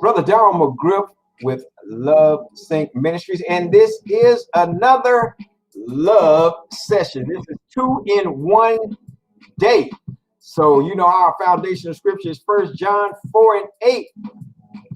Brother Darryl McGriff with Love Sync Ministries, and this is another love session. This is 2 in 1 day. So you know our foundation of scripture is 1 John 4:8.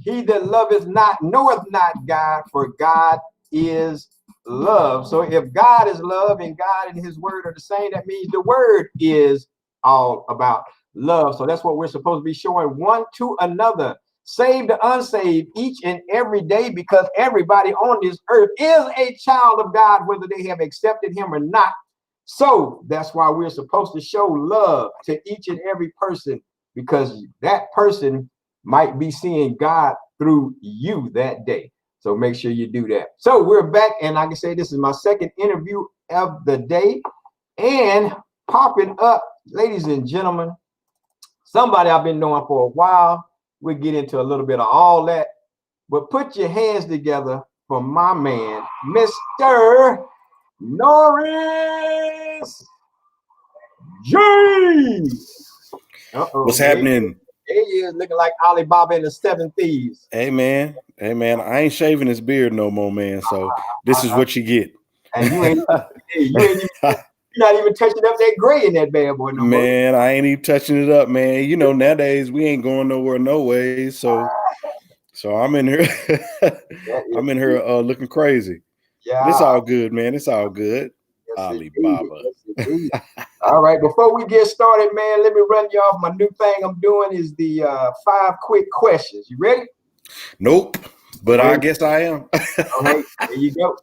He that loveth not knoweth not God, for God is love. So if God is love and God and his word are the same, that means the word is all about love. So that's what we're supposed to be showing one to another, saved to unsaved, each and every day, because everybody on this earth is a child of God, whether they have accepted him or not. So that's why we're supposed to show love to each and every person, because that person might be seeing God through you that day. So make sure you do that. So we're back, and like I say, this is my second interview of the day, and popping up, ladies and gentlemen, somebody I've been knowing for a while. We'll get into a little bit of all that, but put your hands together for my man, Mr. Norris James. What's happening? There he is, looking like Alibaba and the Seven Thieves. Hey man, I ain't shaving his beard no more, man. So this is what you get. And you're not even touching up that gray in that bad boy no more. Man, I ain't even touching it up, man. You know, nowadays we ain't going nowhere, no way. So I'm in here. I'm in here looking crazy. Yeah, it's all good, man. It's all good. Yes, Alibaba. Yes, all right, before we get started, man, let me run you off. My new thing I'm doing is the 5 quick questions. You ready? Nope, but I guess I am. Okay, there you go.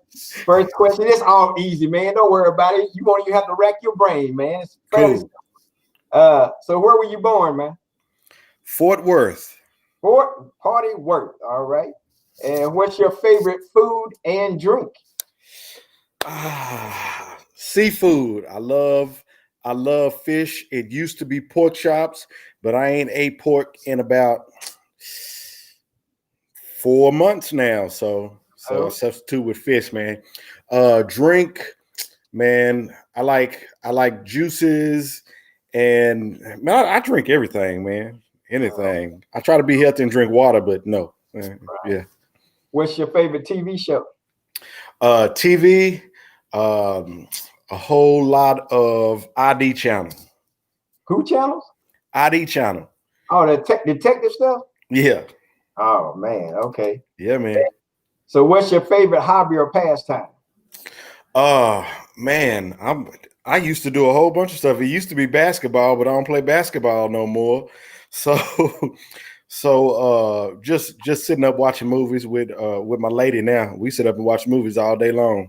First question. It's all easy, man. Don't worry about it. You won't even have to rack your brain, man. It's cool. So where were you born, man? Fort Worth. Fort Party Worth. All right. And what's your favorite food and drink? Seafood. I love fish. It used to be pork chops, but I ain't ate pork in about 4 months now. So I substitute with fish, man. Drink, man. I like juices, and man, I drink everything, man. Anything. I try to be healthy and drink water, but no. Yeah. What's your favorite TV show? TV. A whole lot of ID channel. Who channels? ID channel. Oh, the detective stuff? Yeah. Oh, man. Okay. Yeah, man. So what's your favorite hobby or pastime? Man, I used to do a whole bunch of stuff. It used to be basketball, but I don't play basketball no more. So just sitting up watching movies with my lady now. We sit up and watch movies all day long.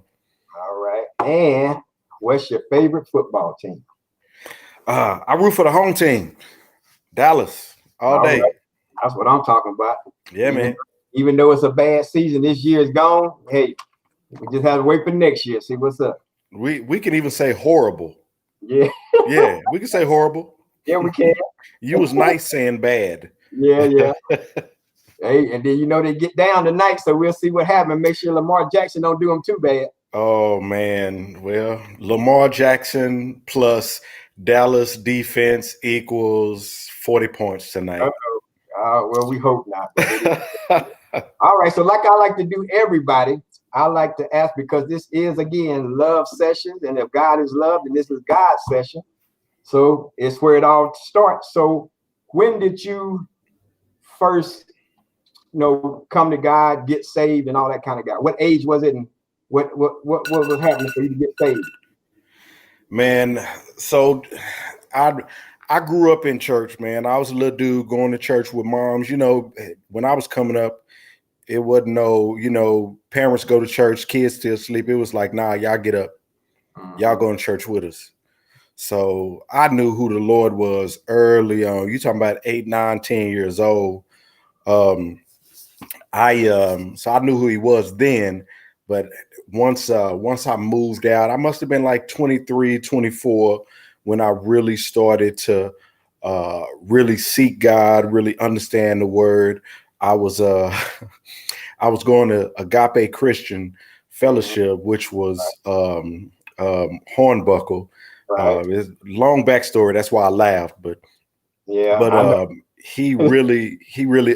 All right. And what's your favorite football team? I root for the home team, Dallas, all day. Right. That's what I'm talking about. Yeah, man. Even though it's a bad season, this year is gone. Hey, we just have to wait for next year. See what's up. We can even say horrible. Yeah. Yeah, we can say horrible. Yeah, we can. You was nice saying bad. Yeah. Hey, and then they get down tonight, so we'll see what happens. Make sure Lamar Jackson don't do them too bad. Oh man, well, Lamar Jackson plus Dallas defense equals 40 points tonight. Well, we hope not. All right, so like I like to do everybody, I like to ask, because this is again love sessions, and if God is love, then this is God's session. So it's where it all starts. So when did you first, come to God, get saved, and all that kind of guy? What age was it, and what was happening for you to get saved? Man, so I grew up in church, man. I was a little dude going to church with moms. When I was coming up, it wasn't no, parents go to church, kids still sleep. It was like, nah, y'all get up. Y'all go to church with us. So I knew who the Lord was early on. You talking about 8, 9, 10 years old. So I knew who he was then, but once I moved out, I must have been like 23, 24 when I really started to really seek God, really understand the word. I was going to Agape Christian Fellowship, which was Hornbuckle. It's long backstory. That's why I laughed, but he really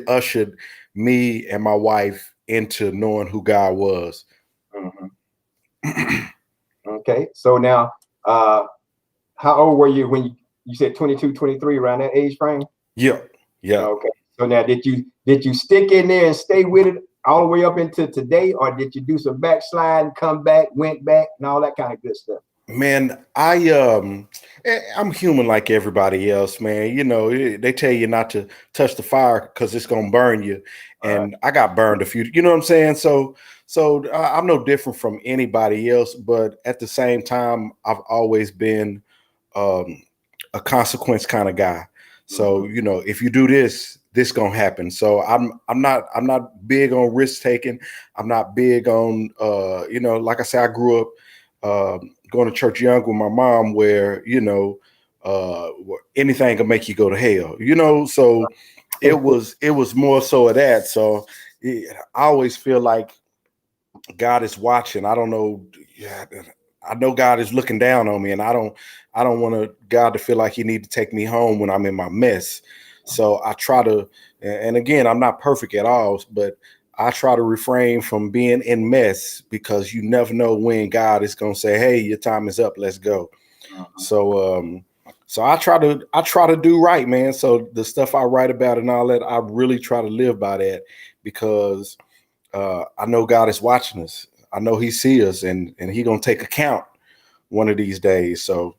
ushered me and my wife into knowing who God was. Mm-hmm. Okay. So now, how old were you when you said 22, 23, around that age frame? Yeah. Yeah. Okay. So now, did you stick in there and stay with it all the way up into today, or did you do some backsliding, come back, went back, and all that kind of good stuff? Man, I'm human like everybody else, man. You know, they tell you not to touch the fire because it's gonna burn you, and I got burned a few. You know what I'm saying? So I'm no different from anybody else, but at the same time, I've always been a consequence kind of guy. So you know, if you do this, this gonna happen. So I'm not big on risk taking. I'm not big on you know, like I said, I grew up going to church young with my mom, where you know anything can make you go to hell. You know, so it was more so of that. So I always feel like God is watching. I don't know. Yeah, I know God is looking down on me, and I don't want God to feel like He need to take me home when I'm in my mess. So I try to, and again, I'm not perfect at all, but I try to refrain from being in mess, because you never know when God is going to say, "Hey, your time is up. Let's go." So I try to do right, man. So the stuff I write about and all that, I really try to live by that, because I know God is watching us. I know He sees us, and He gonna take account one of these days. So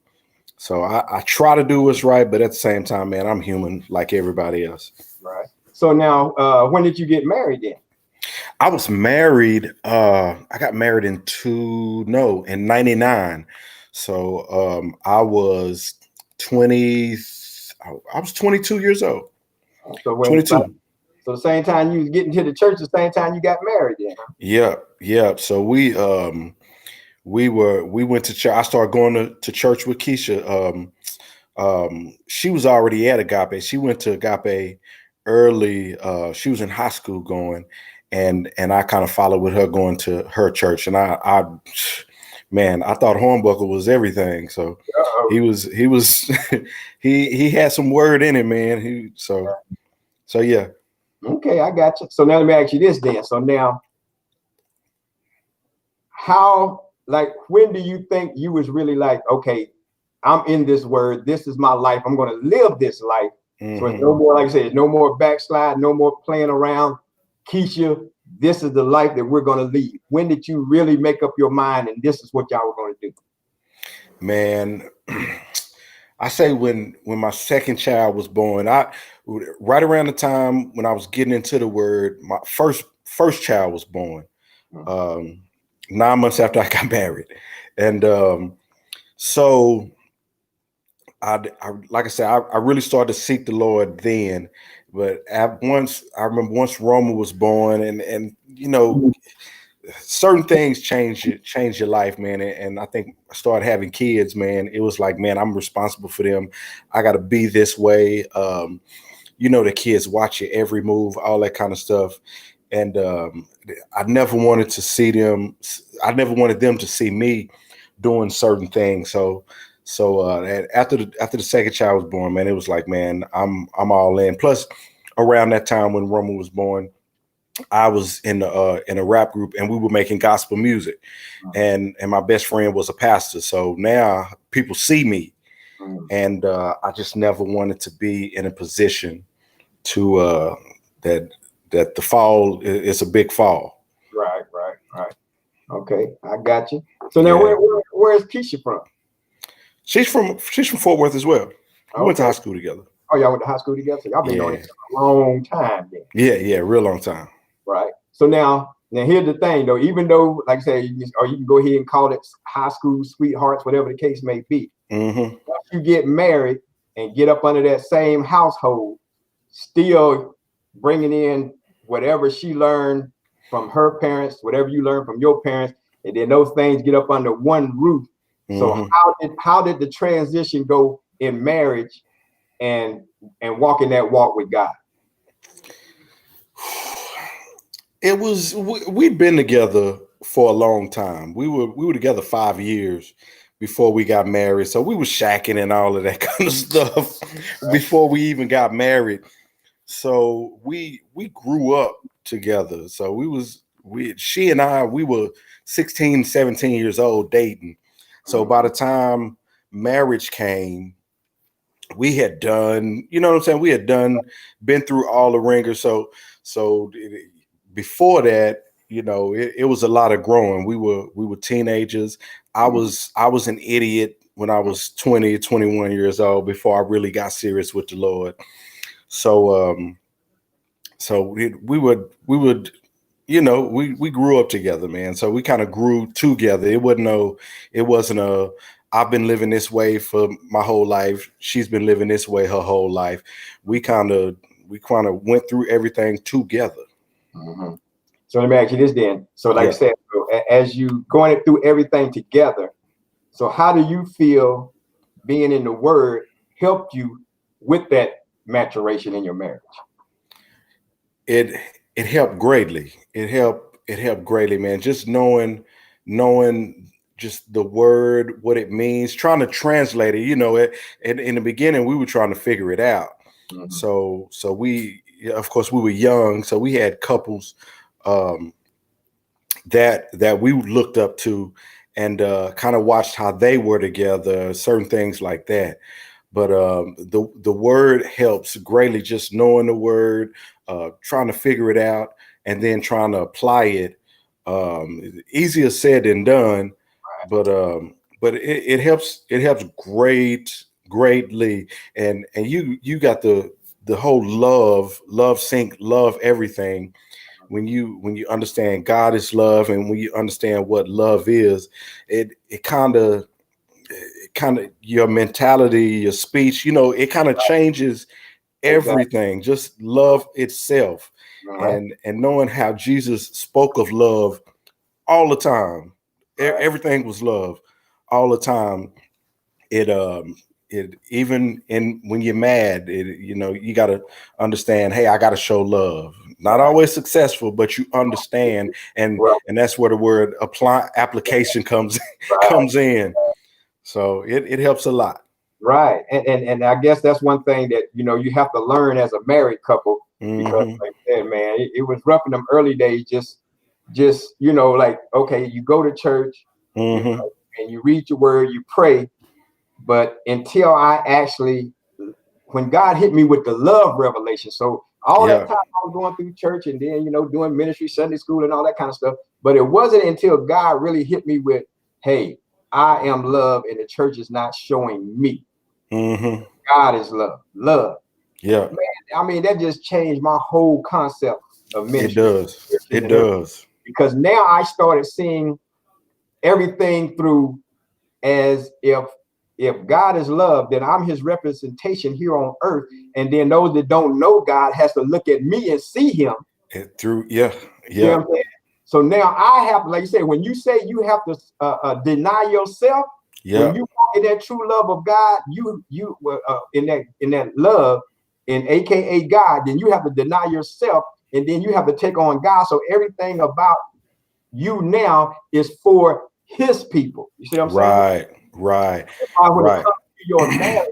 I try to do what's right, but at the same time, man, I'm human like everybody else. Right. So now, when did you get married then? I was married. I got married in 99. So I was 20. I was 22 years old. So 22. So the same time you was getting to the church, the same time you got married then, huh? Yeah. So we went to church. I started going to church with Keisha. She was already at Agape. She went to Agape early. She was in high school going, and I kind of followed with her going to her church. And I man, I thought Hornbuckle was everything. So he was he had some word in him, man. So yeah. Okay, I got you. So now let me ask you this then. So now, when do you think you was really like, okay, I'm in this word, this is my life, I'm going to live this life. So it's no more, like I said, no more backslide, no more playing around. Keisha, this is the life that we're going to lead. When did you really make up your mind and this is what y'all were going to do? Man, I say when my second child was born, right around the time when I was getting into the word, my first child was born. 9 months after I got married. And so I like I said, I really started to seek the Lord then. But I remember once Roma was born, and you know, certain things change your life, man. And I think I started having kids, man. It was like, man, I'm responsible for them. I got to be this way. You know, the kids watch your every move, all that kind of stuff. And I never wanted to see them. I never wanted them to see me doing certain things. So after the second child was born, man, it was like, man, I'm all in. Plus, around that time when Roman was born, I was in a rap group, and we were making gospel music, and my best friend was a pastor. So now people see me, and I just never wanted to be in a position to that the fall is a big fall. Right. Okay, I got you. So now, where is Keisha from? She's from Fort Worth as well. We went to high school together. Oh, y'all went to high school together? So y'all been knowing each other a long time then. Yeah, real long time. Right. So now here's the thing though, even though, like I say, or you can go ahead and call it high school sweethearts, whatever the case may be. Once you get married and get up under that same household, still bringing in whatever she learned from her parents, whatever you learned from your parents, and then those things get up under one roof. So how did the transition go in marriage and walking that walk with God? It was, we'd been together for a long time. We were together 5 years before we got married. So we were shacking and all of that kind of stuff before we even got married. So we grew up together. So she and I, we were 16, 17 years old dating. So by the time marriage came, we had done, you know what I'm saying? We had been through all the ringers. So before that, it was a lot of growing. We were teenagers. I was an idiot when I was 20, 21 years old before I really got serious with the Lord. So we grew up together, man. So we kind of grew together. It wasn't a I've been living this way for my whole life. She's been living this way her whole life. We kind of went through everything together. Mm-hmm. So let me ask you this then. So like I Yeah. said, as you going through everything together, so how do you feel being in the Word helped you with that maturation in your marriage? It helped greatly. It helped greatly, man. Just knowing just the word, what it means, trying to translate it. In the beginning, we were trying to figure it out. Mm-hmm. So we, of course, we were young, so we had couples um, that we looked up to, and kind of watched how they were together, certain things like that. But the word helps greatly. Just knowing the word, trying to figure it out, and then trying to apply it. Easier said than done, but it helps. It helps greatly. And you got the whole love sync, love everything. When you understand God is love, and when you understand what love is, it kind of your mentality, your speech, it kind of changes Exactly. everything. Just love itself, All right. and knowing how Jesus spoke of love all the time. Right. Everything was love all the time. It even in when you're mad, you got to understand, hey, I got to show love. Not Right. always successful, but you understand, and Right. and that's where the word application comes Right. comes in. So it helps a lot. Right. And I guess that's one thing that you have to learn as a married couple, because Hmm. like I said, man, it was rough in them early days. Just like, okay, you go to church, you Hmm. know, and you read your word, you pray, but until I actually, when God hit me with the love revelation. So all that Yeah. time I was going through church, and then doing ministry, Sunday school, and all that kind of stuff. But it wasn't until God really hit me with, hey, I am love, and the church is not showing me. Hmm. God is love. Love. Yeah. Man, I mean, that just changed my whole concept of It ministry, does. churches, It and everything. does. Because now I started seeing everything through as if God is love, then I'm his representation here on earth. And then those that don't know God has to look at me and see him. Yeah. You see Yeah. what I'm saying? So now I have, like you said, when you say you have to deny yourself, when Yeah. you walk in that true love of God, you in that love, in AKA God, then you have to deny yourself, and then you have to take on God. So everything about you now is for his people. You see what I'm saying? Right. Right. That's why when it Right. comes to your marriage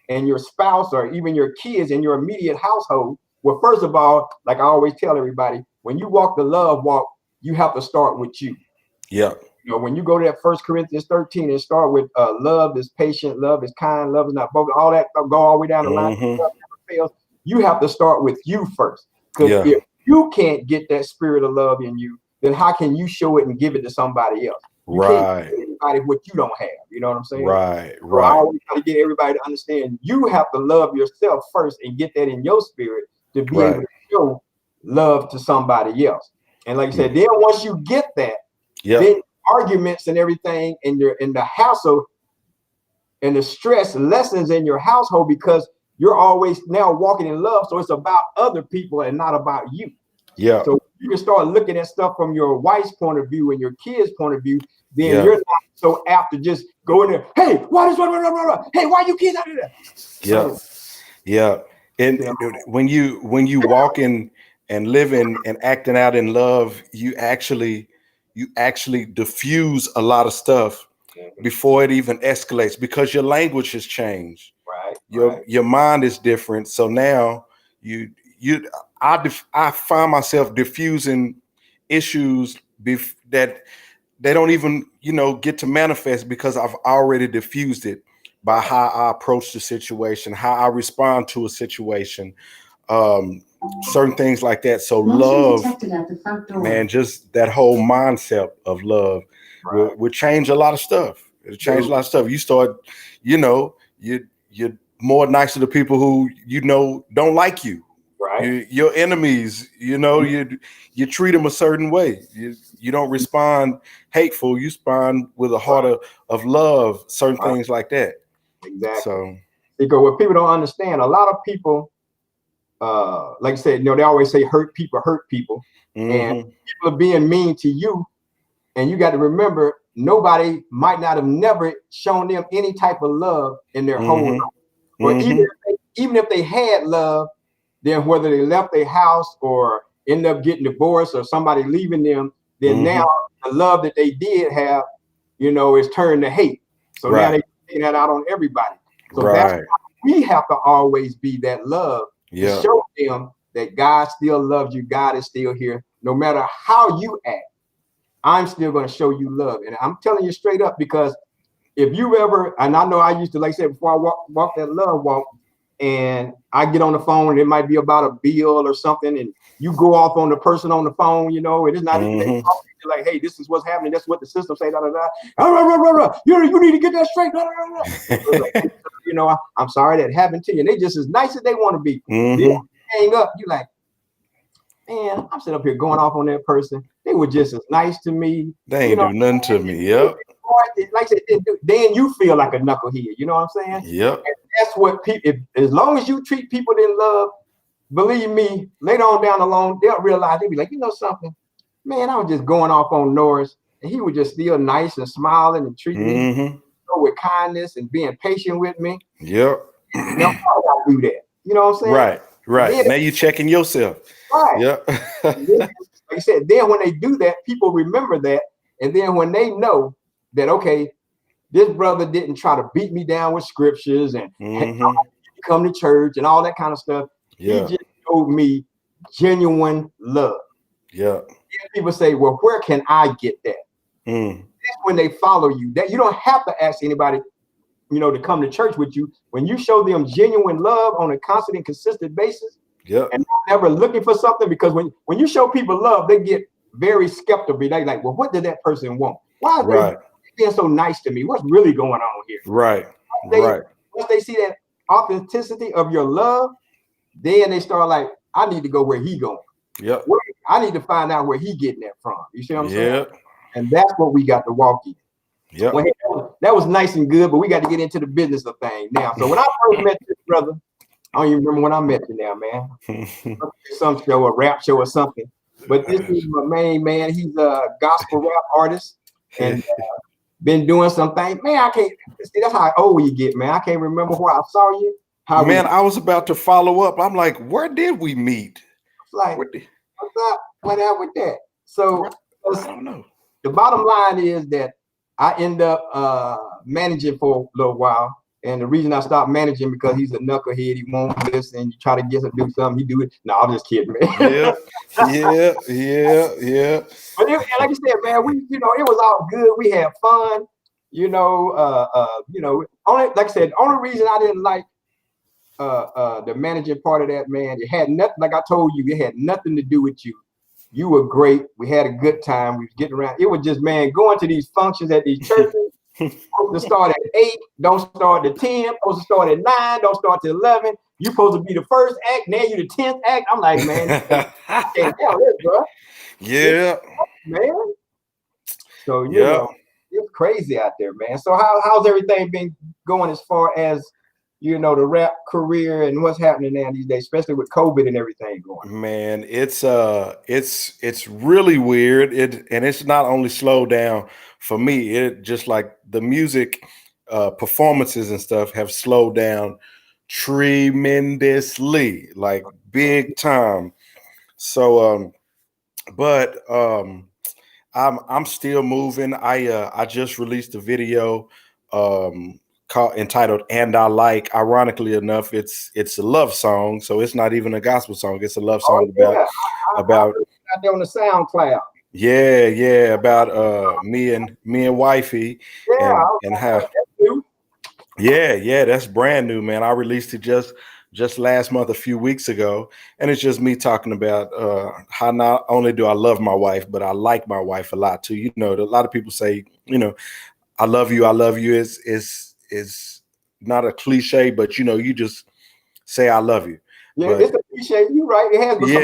and your spouse, or even your kids in your immediate household, well, first of all, like I always tell everybody, when you walk the love walk, you have to start with you. Yeah. When you go to that 1 Corinthians 13 and start with love is patient, love is kind, love is not broken, all that go all the way down the line, Hmm. love never fails. You have to start with you first. Because Yeah. if you can't get that spirit of love in you, then how can you show it and give it to somebody else? You can't Right. give anybody what you don't have. You know what I'm saying? Right. So I Right. always try to get everybody to understand you have to love yourself first and get that in your spirit to be able Right. to show love to somebody else. And like I said, then once you get that, Yeah. then arguments and everything in the household and the stress lessens in your household, because you're always now walking in love. So it's about other people and not about you. Yeah. So you can start looking at stuff from your wife's point of view and your kids' point of view. Then Yeah. you're not so apt to just go in there. Hey, why this? Hey, why you kids out of there? Yeah. Yeah. And Yeah. when you walk in and living and acting out in love, you actually diffuse a lot of stuff Mhm. before it even escalates, because your language has changed. Right, Your right. your mind is different. So now you I find myself diffusing issues that they don't even, get to manifest because I've already diffused it by how I approach the situation, how I respond to a situation, certain things like that. So love, man, just that whole mindset of love will change a lot of stuff. It'll change a lot of stuff. You start, you're more nice to the people who don't like you. Right. Your enemies, you treat them a certain way. You don't respond hateful. You respond with a heart of love. Certain things like that. Exactly. So because what people don't understand, a lot of people, like I said, they always say hurt people, and people are being mean to you. And you got to remember, nobody might not have never shown them any type of love in their whole life. Or even if they had love, then whether they left their house or end up getting divorced or somebody leaving them, then now the love that they did have, is turned to hate. So now they're taking that out on everybody. So that's why we have to always be that love to show them that God still loves you. God is still here. No matter how you act, I'm still going to show you love. And I'm telling you straight up, because if you ever, and I know I used to, like I said, before I walk that love walk, and I get on the phone and it might be about a bill or something, and you go off on the person on the phone, and it's not even like, hey, this is what's happening. That's what the system say. You need to get that straight. I'm sorry that happened to you. And they just as nice as they want to be. Then hang up. You like, man, I'm sitting up here going off on that person. They were just as nice to me. They ain't do nothing to me. Yep. Like I said, then you feel like a knucklehead. You know what I'm saying? Yep. And that's what people. As long as you treat people in love, believe me, later on down the line, they'll realize. They'll be like, something, man, I was just going off on Norris, and he was just still nice and smiling and treating me with kindness and being patient with me. Yep. Now I gotta do that. You know what I'm saying? Right. Then, now you checking yourself. Right. Yep. Then, like I said, then when they do that, people remember that, and then when they know that, okay, this brother didn't try to beat me down with scriptures and come to church and all that kind of stuff. He just showed me genuine love. Yeah. People say, well, where can I get that? That's when they follow you. That you don't have to ask anybody, to come to church with you. When you show them genuine love on a constant and consistent basis, and never looking for something, because when you show people love, they get very skeptical. They like, well, what did that person want? Why are they being so nice to me? What's really going on here? Right. Once they see that authenticity of your love, then they start like, I need to go where he going. Yep. I need to find out where he getting that from. You see what I'm saying? Yep. And that's what we got to walk in. Yep. Well, that was nice and good, but we got to get into the business of things now. So when I first met this brother, I don't even remember when I met you now, man. Some show, a rap show or something. But this is my main man. He's a gospel rap artist and been doing some things. Man, I can't see, that's how old you get, man. I can't remember where I saw you. I was about to follow up. I'm like, where did we meet? Like, what's up? What happened with that? So I don't know. The bottom line is that I end up managing for a little while. And the reason I stopped managing because he's a knucklehead. He won't listen. You try to get him to do something, he do it. No, I'm just kidding, man. Yeah. But like I said, man, it was all good. We had fun. Only like I said, only reason I didn't like the managing part of that, man, it had nothing. Like I told you, it had nothing to do with you. You were great. We had a good time. We was getting around. It was just, man, going to these functions at these churches. Supposed to start at 8, don't start at 10, supposed to start at 9, don't start at 11. You supposed to be the first act, now you the 10th act. I'm like, man, I can't tell this, bro. Yeah. Man. So it's crazy out there, man. So how's everything been going as far as the rap career and what's happening now these days, especially with COVID and everything going? Man, it's really weird. And it's not only slowed down for me, it just like the music performances and stuff have slowed down tremendously, like big time. So but I'm still moving. I just released a video a entitled "And I Like." Ironically enough, it's a love song, so it's not even a gospel song. It's a love song I about heard it out there on the SoundCloud. yeah about me and wifey Yeah, I was and like, how oh, that's new. yeah that's brand new, man. I released it just last month, a few weeks ago, and it's just me talking about how not only do I love my wife, but I like my wife a lot too. You know, a lot of people say, you know, I love you. I love you is not a cliche, but you know, you just say I love you. Yeah, But it's a cliche. You're right. It has become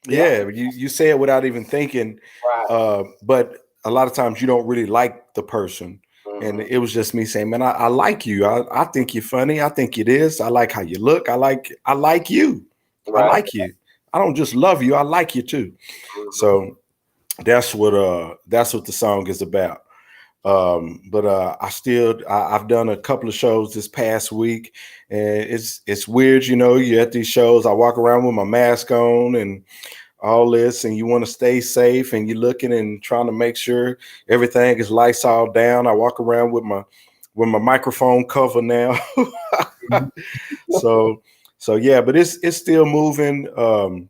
yeah, a yeah. you say it without even thinking. Right. But a lot of times you don't really like the person. And Mm-hmm. it was just me saying, man, I like you. I think you're funny. I think it is. I like how you look. I like you. I Right. like you. I don't just love you. I like you too. Mm-hmm. So that's what the song is about. But I've done a couple of shows this past week, and it's weird, you know, you're at these shows, I walk around with my mask on and all this, and you want to stay safe, and you're looking and trying to make sure everything is lights all down. I walk around with my microphone cover now. so yeah, but it's still moving. You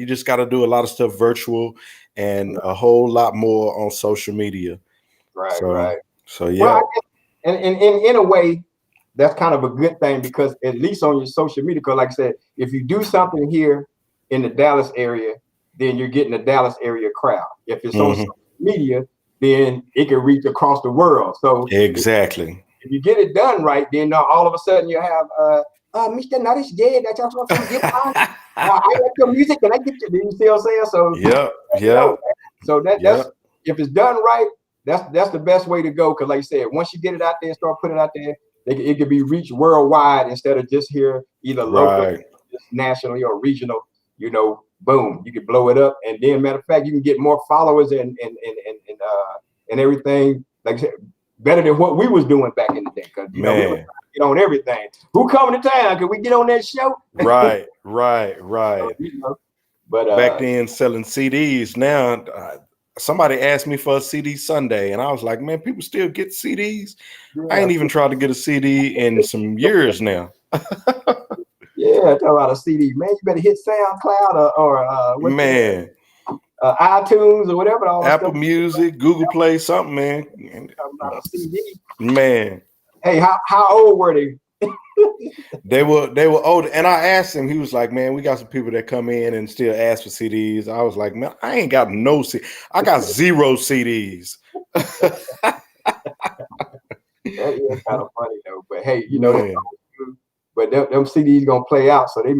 just got to do a lot of stuff virtual and a whole lot more on social media. Right. So Right. Well, yeah. I guess, and in a way, that's kind of a good thing because at least on your social media, because like I said, if you do something here in the Dallas area, then you're getting a Dallas area crowd. If it's on Hmm. social media, then it can reach across the world. So Exactly. if you get it done right, then all of a sudden you have Mr. Notice Dead. I just want to give I like your music and I get you. You see what I'm saying? So Yep. you know, Yep. so that's Yep. if it's done right, that's the best way to go. Because like you said, once you get it out there and start putting it out there, it can be reached worldwide instead of just here, either local, Right. just nationally or regional. You know, boom, you can blow it up, and then matter of fact, you can get more followers and everything. Like I said, better than what we was doing back in the day. Because you know we were trying Man. to get on everything. Who coming to town? Can we get on that show? Right. Right. Right. You know, but Back then, selling CDs. Now, somebody asked me for a CD Sunday, and I was like, man, people still get CDs. I yeah, ain't even tried to get a CD in some years now. yeah, talk about a CD, man. You better hit SoundCloud or what the Man, iTunes or whatever all the Apple stuff. Music, Google Play, something, man. Talking about a CD. Man, Hey, how old were they? they were older, and I asked him. He was like, "Man, we got some people that come in and still ask for CDs." I was like, "Man, I ain't got no CD. I got 0 CDs." That is kind of funny though. But hey, you know, Man, but them CDs gonna play out. So I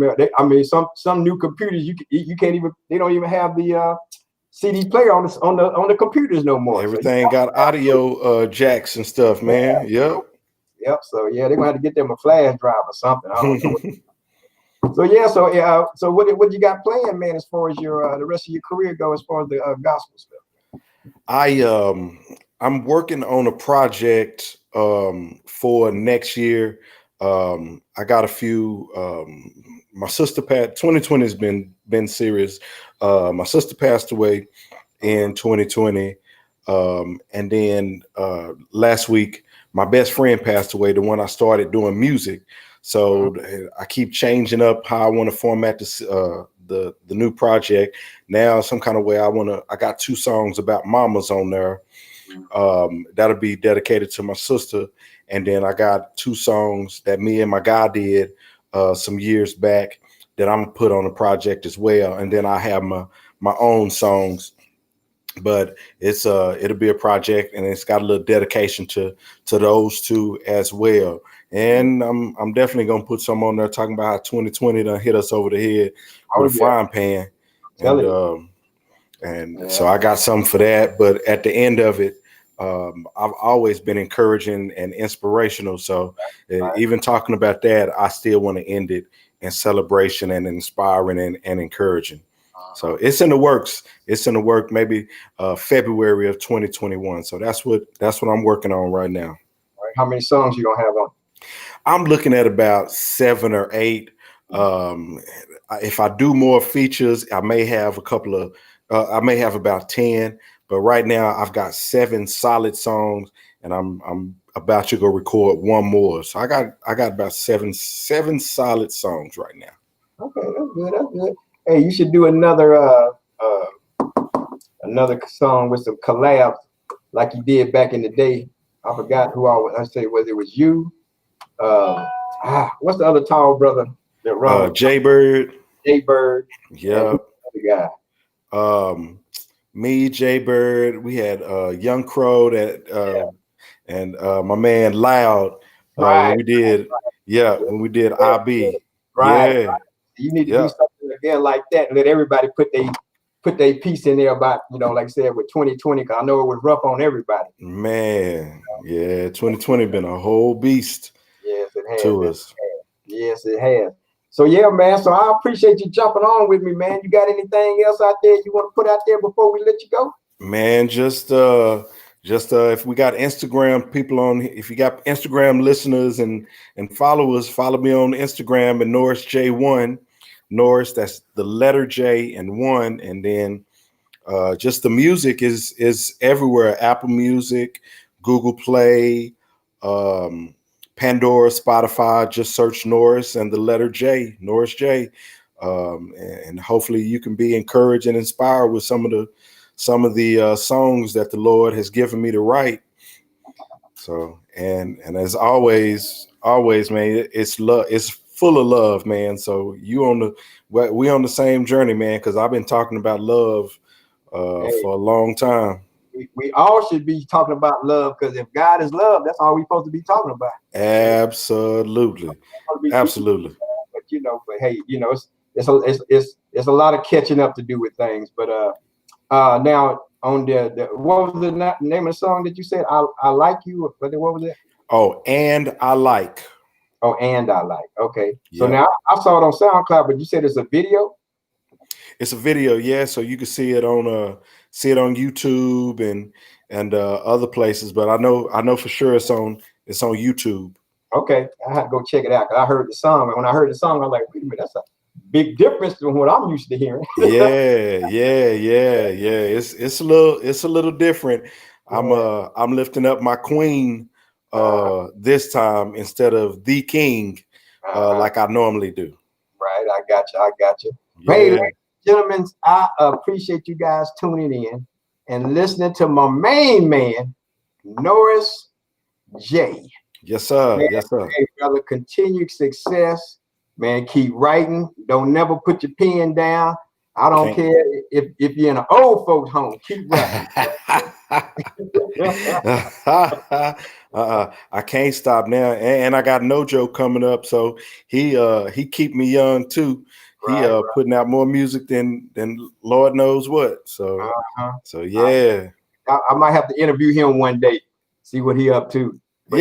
mean, some new computers you can't even they don't even have the CD player on the computers no more. So you everything got audio jacks and stuff, man. Yep. yep. So yeah, they're gonna have to get them a flash drive or something. I don't know. So yeah, so yeah, so what you got playing, man, as far as your the rest of your career go, as far as the gospel stuff? I I'm working on a project for next year. I got a few my sister passed. 2020 has been serious. My sister passed away in 2020. And then last week my best friend passed away, the one I started doing music. So I keep changing up how I want to format this the new project. Now some kind of way I got 2 songs about mamas on there. That'll be dedicated to my sister. And then I got 2 songs that me and my guy did some years back that I'm gonna put on the project as well. And then I have my own songs, but it'll be a project, and it's got a little dedication to those 2 as well. And I'm definitely gonna put some on there talking about how 2020 done hit us over the head Oh with a yeah, frying pan. tell And it. so Yeah, I got something for that. But at the end of it, I've always been encouraging and inspirational. So right. even talking about that, I still want to end it in celebration and inspiring and encouraging. So it's in the works. It's in the work. Maybe February of 2021. So that's what I'm working on right now. Right. How many songs you gonna have on? I'm looking at about 7 or 8. Um, if I do more features, I may have a couple of. I may have about 10. But right now, I've got 7 solid songs, and I'm about to go record one more. So I got about seven solid songs right now. Okay, that's good. That's good. Hey, you should do another song with some collabs like you did back in the day. I forgot who I say was it was you. What's the other tall brother that runs? Jay Bird. Jay Bird. Yeah. The guy. Me, Jay Bird. We had Young Crow and my man Loud. Right. When we did, when we did IB. Right. Yeah. You need to do something again like that. Let everybody put their piece in there about, like I said, with 2020, because I know it was rough on everybody. Man, yeah, 2020 been a whole beast. Yes, it has. To us. Yes, it has. So yeah, man. So I appreciate you jumping on with me, man. You got anything else out there you want to put out there before we let you go? Man, just if we got Instagram people on, if you got Instagram listeners and followers, follow me on Instagram at Norris J1. Norris, that's the letter J and 1, and then just the music is everywhere. Apple Music, Google Play, Pandora, Spotify. Just search Norris and the letter J, Norris J, and hopefully you can be encouraged and inspired with some of the songs that the Lord has given me to write. So and as always, man, it's love. It's full of love, man. So we on the same journey, man. Because I've been talking about love for a long time. We all should be talking about love, because if God is love, that's all we're supposed to be talking about. Absolutely. Absolutely. But hey, it's a lot of catching up to do with things. But now on the what was the name of the song that you said? I like you. What was it? Oh, and I like. Oh, and I like. Okay. So now I saw it on SoundCloud, but you said it's a video. It's a video, yeah. So you can see it on YouTube and other places. But I know for sure it's on YouTube. Okay, I had to go check it out, because I heard the song, and when I heard the song, I was like, wait a minute, that's a big difference from what I'm used to hearing. Yeah. It's a little different. Yeah. I'm lifting up my queen this time instead of the king like I normally do. Right, I got you. Yeah. Hey, ladies and gentlemen, I appreciate you guys tuning in and listening to my main man, Norris J. Yes, sir. Man, yes, sir. Hey, brother, continued success. Man, keep writing. Don't never put your pen down. I don't care if you're in an old folks' home. Keep writing. I can't stop now, and I got Nojo coming up, so he keep me young too. He putting out more music than Lord knows what. So so yeah, I might have to interview him one day, see what he up to. But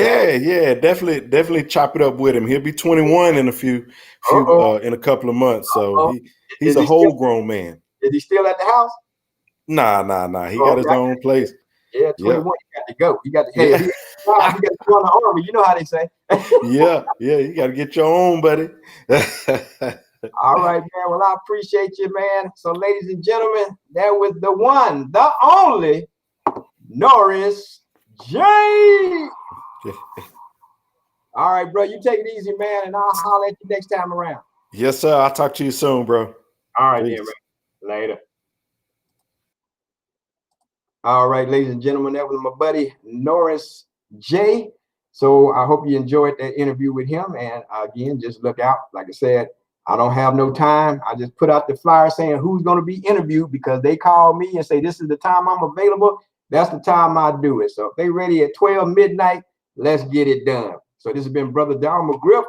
definitely chop it up with him. He'll be 21 in in a couple of months. So he's a whole grown man. Is he still at the house? Nah. He got his own place. Yeah, 21. He got to go. He got to. Hey, he got to go in the army. You know how they say. yeah. You got to get your own, buddy. All right, man. Well, I appreciate you, man. So, ladies and gentlemen, that was the one, the only Norris J. All right, bro. You take it easy, man, and I'll holler at you next time around. Yes, sir. I'll talk to you soon, bro. All right, then, man. Later. All right, ladies and gentlemen, that was my buddy Norris J. So I hope you enjoyed that interview with him. And again, just look out. Like I said, I don't have no time. I just put out the flyer saying who's going to be interviewed, because they call me and say, this is the time I'm available. That's the time I do it. So if they ready at 12 midnight, let's get it done. So this has been Brother Don McGriff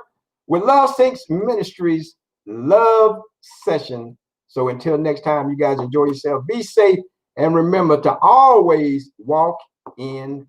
with Love Sinks Ministries Love Session. So until next time, you guys enjoy yourself. Be safe. And remember to always walk in